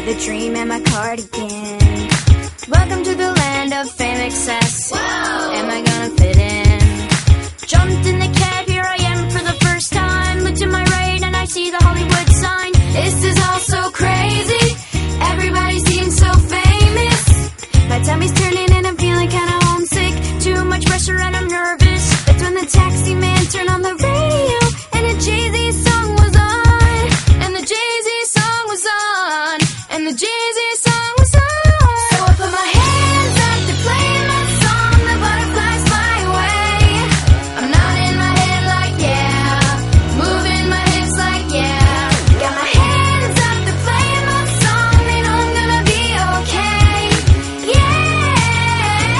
with a dream and my cardigan. Welcome to the land of fame excess. Whoa! Am I gonna fit in? Jumped in the cab, here I am for the first time. Look to my right and I see the Hollywood sign. This is all so crazy, everybody seems so famous. My tummy's turning and I'm feeling kinda homesick. Too much pressure and I'm nervous. That's when the taxi man turned on the radio and a Jay-Z song was on. And the Jay-Z song was on. And the Jay-Z song was on. So I put my hands up to play my song. The butterflies fly away. I'm nodding my head like yeah, moving my hips like yeah. Got my hands up to play my song. They know I'm gonna be okay. Yeah,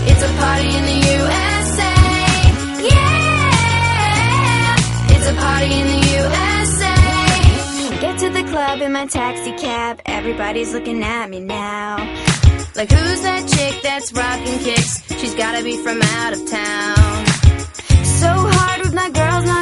it's a party in the USA. Yeah, it's a party in the USA. Get to the club in my taxi cab. Everybody's looking at me now. Like, who's that chick that's rocking kicks? She's gotta be from out of town. So hard with my girls, not